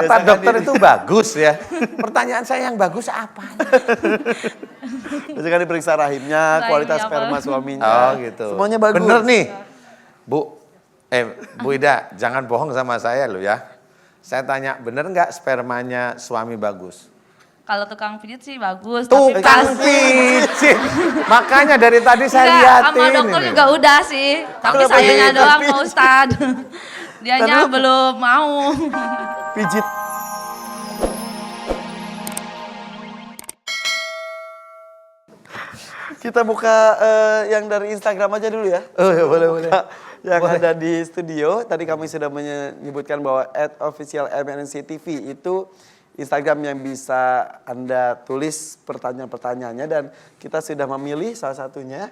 Kata dokter itu bagus ya. Pertanyaan saya yang bagus apa? Biasanya diperiksa rahimnya, kualitas sperma suaminya. Oh gitu. Semuanya bagus. Bener nih. Bu Ida, jangan bohong sama saya loh ya. Saya tanya, bener nggak spermanya suami bagus? Kalau tukang pijit sih bagus. Tukang pijit. Makanya dari tadi saya lihatin. Sama dokter juga udah sih. Tapi sayanya doang Pak Ustadz. Dianya belum mau. Pijit. Kita buka yang dari Instagram aja dulu ya. Oh ya boleh. Yang ada di studio, tadi kami sudah menyebutkan bahwa @officialmnctv itu Instagram yang bisa Anda tulis pertanyaan-pertanyaannya dan kita sudah memilih salah satunya.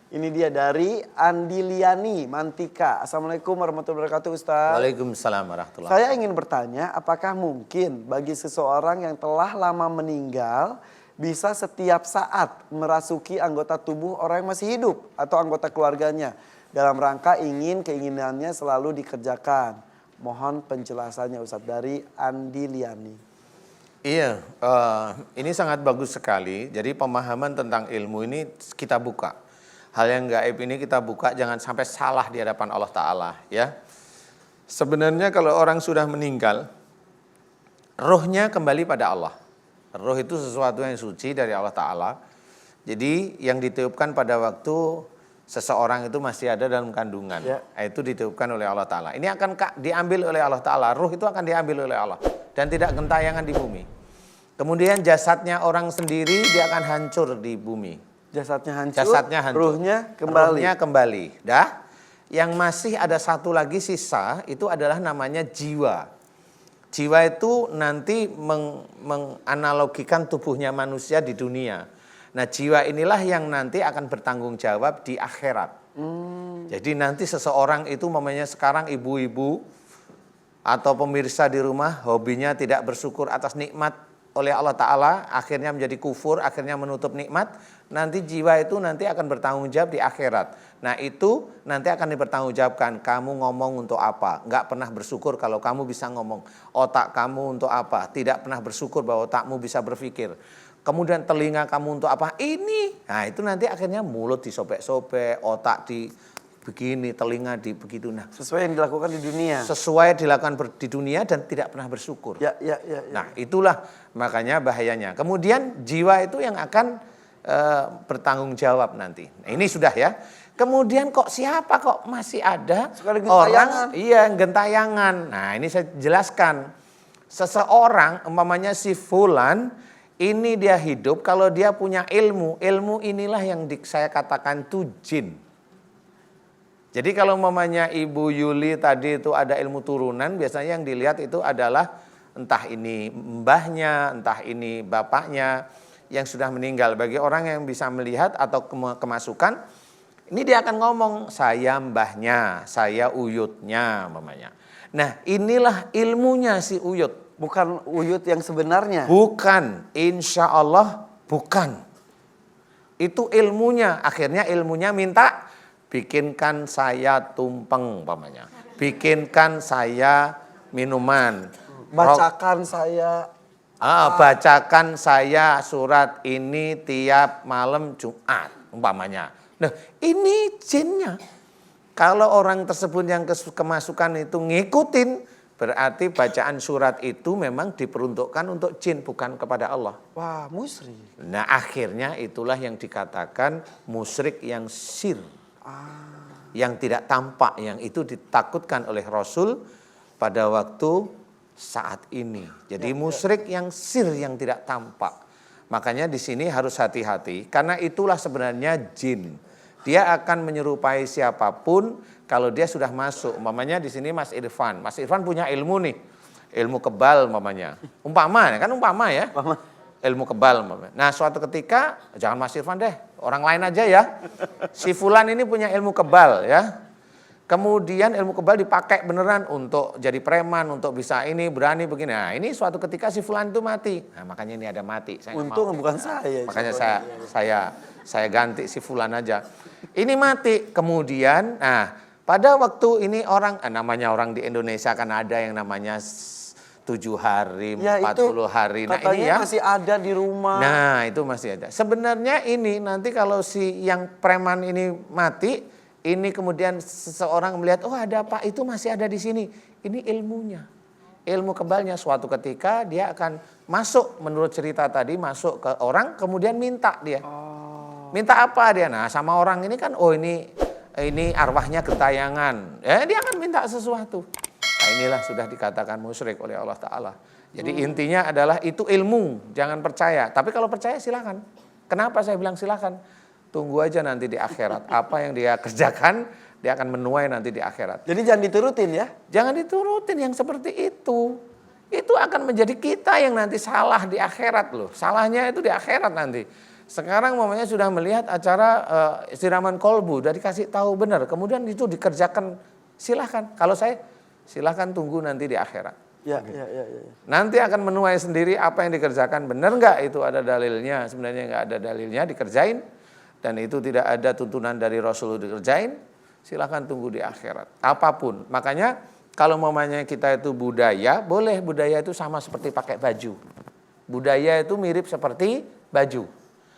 Ini dia dari Andiliani Mantika. Assalamualaikum warahmatullahi wabarakatuh Ustaz. Waalaikumsalam warahmatullahi. Saya ingin bertanya, apakah mungkin bagi seseorang yang telah lama meninggal bisa setiap saat merasuki anggota tubuh orang yang masih hidup atau anggota keluarganya dalam rangka keinginannya selalu dikerjakan? Mohon penjelasannya Ustaz dari Andiliani. Iya, ini sangat bagus sekali. Jadi pemahaman tentang ilmu ini kita buka. Hal yang gaib ini kita buka, jangan sampai salah di hadapan Allah Ta'ala. Ya. Sebenarnya kalau orang sudah meninggal, rohnya kembali pada Allah. Roh itu sesuatu yang suci dari Allah Ta'ala. Jadi yang ditiupkan pada waktu seseorang itu masih ada dalam kandungan. Ya. Itu ditiupkan oleh Allah Ta'ala. Ini akan diambil oleh Allah Ta'ala. Roh itu akan diambil oleh Allah. Dan tidak gentayangan di bumi. Kemudian jasadnya orang sendiri dia akan hancur di bumi. Jasadnya hancur. Ruhnya kembali. Dah. Yang masih ada satu lagi sisa itu adalah namanya jiwa. Jiwa itu nanti menganalogikan tubuhnya manusia di dunia. Nah jiwa inilah yang nanti akan bertanggung jawab di akhirat. Jadi nanti seseorang itu namanya sekarang ibu-ibu atau pemirsa di rumah hobinya tidak bersyukur atas nikmat oleh Allah Ta'ala, akhirnya menjadi kufur, akhirnya menutup nikmat, nanti jiwa itu nanti akan bertanggung jawab di akhirat. Nah itu nanti akan dipertanggungjawabkan, kamu ngomong untuk apa? Enggak pernah bersyukur kalau kamu bisa ngomong. Otak kamu untuk apa? Tidak pernah bersyukur bahwa otakmu bisa berpikir. Kemudian telinga kamu untuk apa? Ini. Nah itu nanti akhirnya mulut disobek-sobek, otak begini, telinga begitu. Nah, sesuai yang dilakukan di dunia. Sesuai dilakukan di dunia dan tidak pernah bersyukur. Ya. Nah, itulah makanya bahayanya. Kemudian jiwa itu yang akan bertanggung jawab nanti. Nah, ini sudah ya. Kemudian siapa kok masih ada orang gentayangan. Nah, ini saya jelaskan. Seseorang umpamanya si fulan ini dia hidup kalau dia punya ilmu. Ilmu inilah yang saya katakan itu jin. Jadi kalau umpamanya Ibu Yuli tadi itu ada ilmu turunan, biasanya yang dilihat itu adalah entah ini mbahnya, entah ini bapaknya yang sudah meninggal. Bagi orang yang bisa melihat atau kemasukan, ini dia akan ngomong, saya mbahnya, saya uyutnya umpamanya. Nah inilah ilmunya si uyut. Bukan uyut yang sebenarnya? Bukan, insya Allah bukan. Itu ilmunya, akhirnya ilmunya minta, bikinkan saya tumpeng umpamanya. Bikinkan saya minuman. Bacakan saya. Bacakan saya surat ini tiap malam Jumat umpamanya. Nah, ini jinnya. Kalau orang tersebut yang kemasukan itu ngikutin, berarti bacaan surat itu memang diperuntukkan untuk jin, bukan kepada Allah. Wah, musyrik. Nah, akhirnya itulah yang dikatakan musyrik yang sir. Yang tidak tampak, yang itu ditakutkan oleh Rasul pada waktu saat ini. Jadi musyrik yang sir, yang tidak tampak. Makanya di sini harus hati-hati karena itulah sebenarnya jin. Dia akan menyerupai siapapun kalau dia sudah masuk. Umpamanya di sini Mas Irfan. Mas Irfan punya ilmu nih. Ilmu kebal umpamanya. Umpama ya. Ilmu kebal umpamanya. Nah, suatu ketika jangan Mas Irfan deh, orang lain aja ya. Si fulan ini punya ilmu kebal ya. Kemudian ilmu kebal dipakai beneran untuk jadi preman, untuk bisa ini, berani begini. Nah, ini suatu ketika si fulan itu mati. Nah, makanya ini ada mati. Untung bukan saya. Makanya saya ganti si fulan aja. Ini mati. Kemudian, pada waktu ini orang, namanya orang di Indonesia kan ada yang namanya 7 hari, Ya 40 hari. Nah katanya ini ya. masih ada di rumah. Nah itu masih ada. Sebenarnya ini nanti kalau si yang preman ini mati, ini kemudian seseorang melihat, oh ada apa, itu masih ada di sini. Ini ilmunya. Ilmu kebalnya suatu ketika dia akan masuk, menurut cerita tadi, masuk ke orang, kemudian minta dia. Minta apa dia? Nah sama orang ini kan, oh ini arwahnya gentayangan. Dia akan minta sesuatu. Nah inilah sudah dikatakan musyrik oleh Allah Ta'ala. Jadi intinya adalah itu ilmu, jangan percaya. Tapi kalau percaya silakan. Kenapa saya bilang silakan? Tunggu aja nanti di akhirat. Apa yang dia kerjakan, dia akan menuai nanti di akhirat. Jadi jangan diturutin ya. Jangan diturutin yang seperti itu. Itu akan menjadi kita yang nanti salah di akhirat loh. Salahnya itu di akhirat nanti. Sekarang mamanya sudah melihat acara siraman kolbu, udah dikasih tahu benar. Kemudian itu dikerjakan, silahkan. Kalau saya silahkan tunggu nanti di akhirat. Ya. Nanti akan menuai sendiri apa yang dikerjakan. Benar nggak itu ada dalilnya? Sebenarnya nggak ada dalilnya, dikerjain. Dan itu tidak ada tuntunan dari Rasul dikerjain. Silahkan tunggu di akhirat. Apapun. Makanya kalau mamanya kita itu budaya, boleh budaya itu sama seperti pakai baju. Budaya itu mirip seperti baju.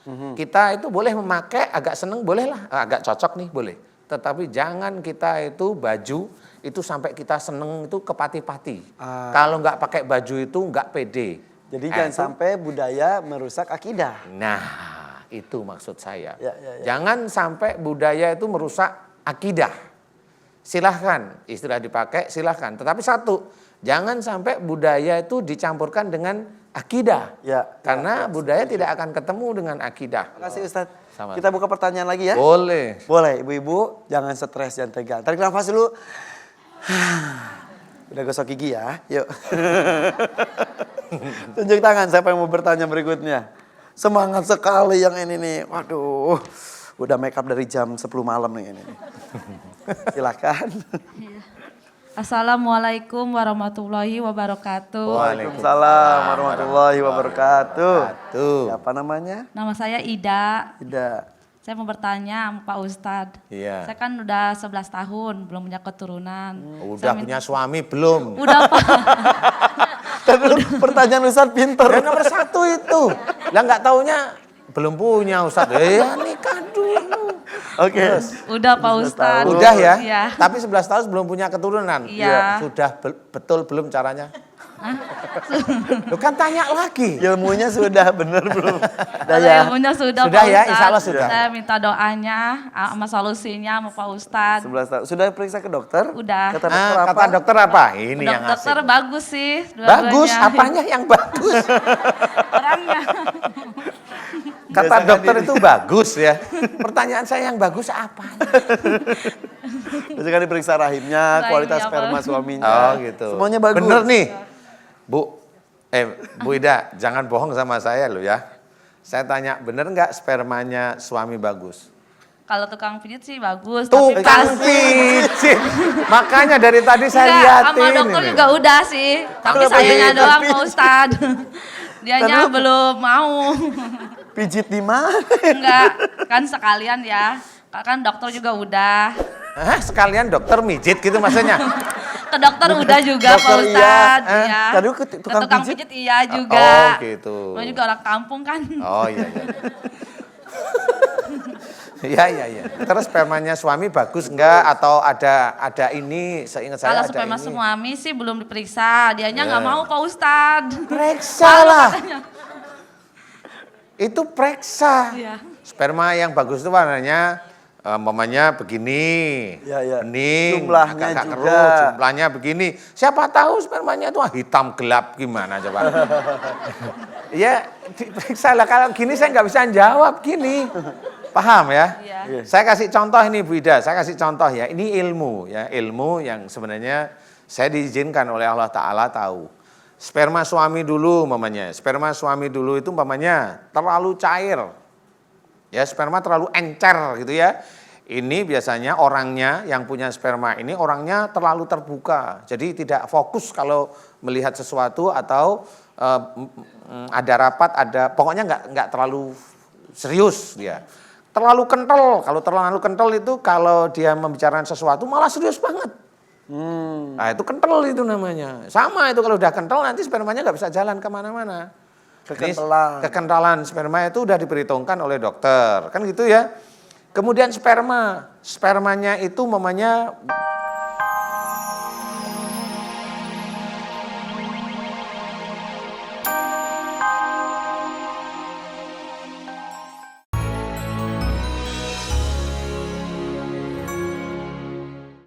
Kita itu boleh memakai, agak seneng bolehlah, agak cocok nih boleh. Tetapi jangan kita itu baju itu sampai kita seneng itu kepati-pati. Kalau nggak pakai baju itu nggak pede. Jadi jangan sampai budaya merusak akidah. Nah itu maksud saya. Ya. Jangan sampai budaya itu merusak akidah. Silahkan istilah dipakai silahkan. Tetapi satu, jangan sampai budaya itu dicampurkan dengan akidah. Karena budaya tidak akan ketemu dengan akidah. Terima kasih Ustadz. Sama. Kita buka pertanyaan lagi ya. Boleh. Boleh ibu-ibu, jangan stres, jangan tegang. Tarik nafas dulu. Udah gosok gigi ya, yuk. Tunjuk tangan siapa yang mau bertanya berikutnya. Semangat sekali yang ini nih, waduh. Udah make up dari jam 10 malam nih ini. Silakan. Assalamualaikum warahmatullahi wabarakatuh. Waalaikumsalam warahmatullahi wabarakatuh. Siapa namanya? Nama saya Ida. Ida. Saya mau bertanya sama Pak Ustadz. Iya. Saya kan udah 11 tahun, belum punya keturunan. Udah punya suami belum? Udah Pak. Pertanyaan Ustadz pinter. Dan nomor 1 itu. Lah nggak taunya belum punya Ustadz. Ya nikah dulu. Oke. Udah Pak Ustadz. Udah ya? Iya. Tapi 11 tahun belum punya keturunan? Iya. Sudah betul belum caranya? Lu kan tanya lagi. Ilmunya sudah bener belum? Kalau ilmunya sudah Sudah Pak ya, Ustadz. insya Allah sudah. Saya minta doanya sama solusinya sama Pak Ustadz. 11 tahun. Sudah periksa ke dokter? Udah. Kata dokter apa? Kata dokter apa? Ini yang Dokter asik. bagus sih. Bagus, dua-duanya. apanya yang bagus? Orangnya. Kata dokter itu bagus ya. Pertanyaan saya yang bagus apa? Biasanya diperiksa rahimnya, Rahimnya, kualitas Pak. sperma suaminya. Oh gitu. Semuanya bagus. Bener nih. Bu Ida, jangan bohong sama saya loh ya. Saya tanya, bener nggak spermanya suami bagus? Kalau tukang pijit sih bagus. Tukang tapi pijit. Makanya dari tadi saya Enggak, liatin. sama dokter ini. juga udah sih. Tapi Kenapa sayangnya dia doang pijit? Pak Ustadz. Dianya belum mau. Pijit di mana? Enggak, kan sekalian ya. Kan dokter juga udah. Hah, sekalian dokter mijit gitu maksudnya? Ke dokter udah juga Pak Dokter iya. Ustadz. Iya. Tadi ke Ke tukang tukang pijit? pijit iya juga. Oh gitu. Mau juga orang kampung kan. Oh iya. Iya. Terus spermanya suami bagus enggak atau ada ini seingat saya Kalau ada sperma ini. suami sih belum diperiksa. Dianya nggak mau Pak Ustadz. Periksa lah. Itu periksa. Iya. Sperma yang bagus itu warnanya mamanya begini. Iya. Bening, Jumlahnya agak juga. keruh, jumlahnya begini. Siapa tahu spermanya itu hitam gelap gimana coba. Ya diperiksa lah, kalau gini saya nggak bisa jawab gini. Paham ya? Iya. Saya kasih contoh ini Bu Ida, saya kasih contoh ya. Ini ilmu ya, ilmu yang sebenarnya saya diizinkan oleh Allah Ta'ala tahu. Sperma suami dulu umpamanya. Sperma suami dulu itu umpamanya terlalu cair. Ya, sperma terlalu encer gitu ya. Ini biasanya orangnya yang punya sperma ini orangnya terlalu terbuka. Jadi tidak fokus kalau melihat sesuatu atau ada rapat, pokoknya nggak terlalu serius dia. Terlalu kental. Kalau terlalu kental itu kalau dia membicarakan sesuatu malah serius banget. Nah itu kental itu namanya. Sama itu kalau udah kental nanti spermanya nggak bisa jalan kemana-mana. Kekentalan. Kekentalan sperma itu udah diperhitungkan oleh dokter, kan gitu ya. Kemudian spermanya itu mamanya